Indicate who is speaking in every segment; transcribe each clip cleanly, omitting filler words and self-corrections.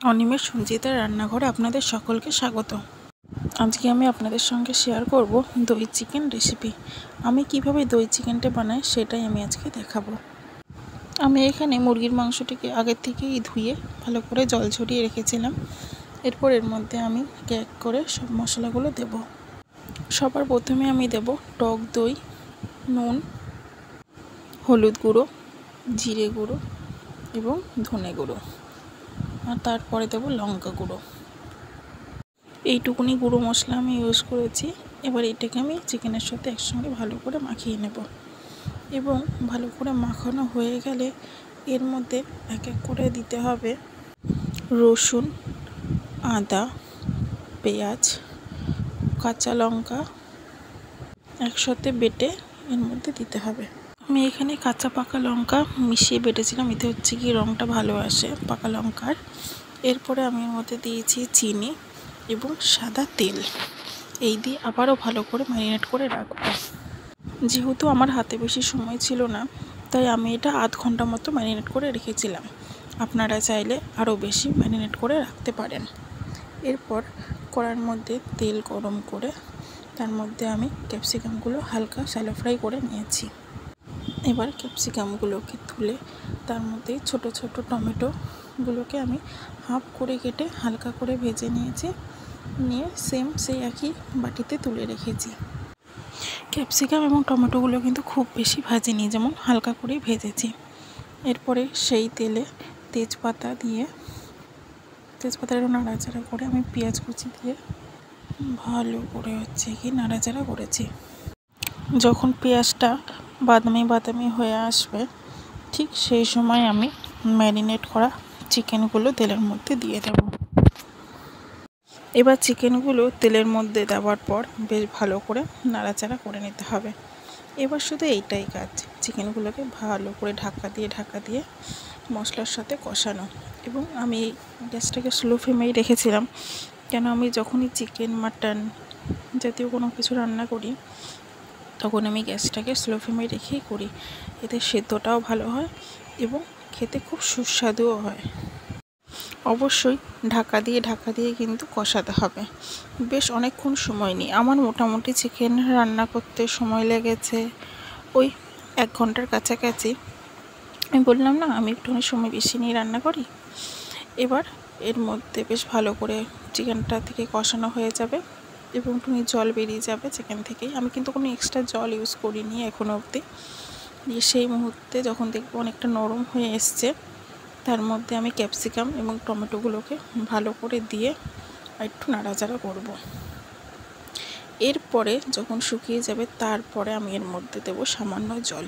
Speaker 1: অনিমেষ সঞ্চিতার রান্নাঘরে আপনাদের সকলকে স্বাগত। আজকে আমি আপনাদের সঙ্গে শেয়ার করব দই চিকেন রেসিপি। আমি কিভাবে দই চিকেনটা বানাই সেটাই আমি আজকে দেখাবো। আমি এখানে মুরগির মাংসটিকে আগের থেকেই ধুয়ে ভালো করে জল ঝরিয়ে রেখেছিলাম। এরপর এর মধ্যে আমি এক করে সব মশলাগুলো দেব। সবার প্রথমে আমি দেব টক দই, নুন, হলুদ গুঁড়ো, জিরে গুঁড়ো এবং ধনে গুঁড়ো, আর তারপরে দেব লঙ্কা গুঁড়ো। এইটুকুনি গুঁড়ো মশলা আমি ইউজ করেছি। এবার এটাকে আমি চিকেনের সাথে একসঙ্গে ভালো করে মাখিয়ে নেব এবং ভালো করে মাখানো হয়ে গেলে এর মধ্যে এক এক করে দিতে হবে রসুন, আদা, পেঁয়াজ, কাঁচা লঙ্কা একসাথে বেটে এর মধ্যে দিতে হবে। আমি এখানে কাঁচা পাকা লঙ্কা মিশিয়ে বেটেছিলাম, এতে হচ্ছে কি রঙটা ভালো আসে পাকা লঙ্কার। এরপরে আমি এর মধ্যে দিয়েছি চিনি এবং সাদা তেল। এই দিয়ে আবারও ভালো করে ম্যারিনেট করে রাখবো। যেহেতু আমার হাতে বেশি সময় ছিল না, তাই আমি এটা আধ ঘন্টা মতো ম্যারিনেট করে রেখেছিলাম। আপনারা চাইলে আরও বেশি ম্যারিনেট করে রাখতে পারেন। এরপর কড়ার মধ্যে তেল গরম করে তার মধ্যে আমি ক্যাপসিকামগুলো হালকা শ্যালো ফ্রাই করে নিয়েছি। এবার ক্যাপসিকামগুলোকে তুলে তার মধ্যে ছোট ছোট টমেটোগুলোকে আমি হাফ করে কেটে হালকা করে ভেজে নিয়েছি। নিয়ে সেই একই বাটিতে তুলে রেখেছি। ক্যাপসিকাম এবং টমেটোগুলো কিন্তু খুব বেশি ভাজিনি, যেমন হালকা করেই ভেজেছি। এরপরে সেই তেলে তেজপাতা একটু নাড়াচাড়া করে আমি পেঁয়াজ কুচি দিয়ে ভালো করে নাড়াচাড়া করেছি। যখন পেঁয়াজটা বাদামি হয়ে আসবে, ঠিক সেই সময় আমি ম্যারিনেট করা চিকেনগুলো তেলের মধ্যে দিয়ে দেব। এবার চিকেনগুলো তেলের মধ্যে দেওয়ার পর বেশ ভালো করে নাড়াচাড়া করে নিতে হবে। এবার শুধু এইটাই কাজ, চিকেনগুলোকে ভালো করে ঢাকা দিয়ে মশলার সাথে কষানো। এবং আমি গ্যাসটাকে স্লো ফ্লেমেই রেখেছিলাম, কেন আমি যখনই চিকেন, মাটন জাতীয় কোনো কিছু রান্না করি তখন আমি গ্যাসটাকে স্লো ফ্লেমে রেখেই করি। এতে সেদ্ধটাও ভালো হয় এবং খেতে খুব সুস্বাদুও হয়। অবশ্যই ঢাকা দিয়ে কিন্তু কষাতে হবে। বেশ অনেকক্ষণ সময় নিয়ে আমার মোটামুটি চিকেন রান্না করতে সময় লেগেছে ওই 1 ঘন্টার কাছাকাছি। আমি বললাম না, আমি একটুখানি সময় বেশি নিয়ে রান্না করি। এবার এর মধ্যে বেশ ভালো করে চিকেনটা থেকে কষানো হয়ে যাবে এবং একটুখানি জল বেরিয়ে যাবে চিকেন থেকেই। আমি কিন্তু কোনো এক্সট্রা জল ইউজ করিনি এখনও অবধি। দিয়ে সেই মুহূর্তে যখন দেখবো অনেকটা নরম হয়ে এসছে, তার মধ্যে আমি ক্যাপসিকাম এবং টমেটোগুলোকে ভালো করে দিয়ে একটু নাড়াচাড়া করব। এরপরে যখন শুকিয়ে যাবে তারপরে আমি এর মধ্যে দেবো সামান্য জল।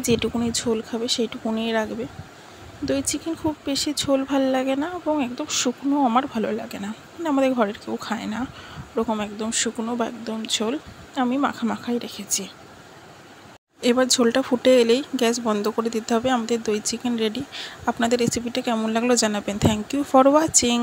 Speaker 1: যেটুকুনি ঝোল খাবে সেইটুকুনি রাখবে। দই চিকেন খুব বেশি ঝোল ভালো লাগে না এবং একদম শুকনো আমার ভালো লাগে না, আমাদের ঘরের কেউ খায় না ওরকম একদম শুকনো বা একদম ঝোল। আমি মাখাই রেখেছি। এবার ঝোলটা ফুটে এলেই গ্যাস বন্ধ করে দিতে হবে। আমাদের দই চিকেন রেডি। আপনাদের রেসিপিটা কেমন লাগলো জানাবেন। Thank you for watching.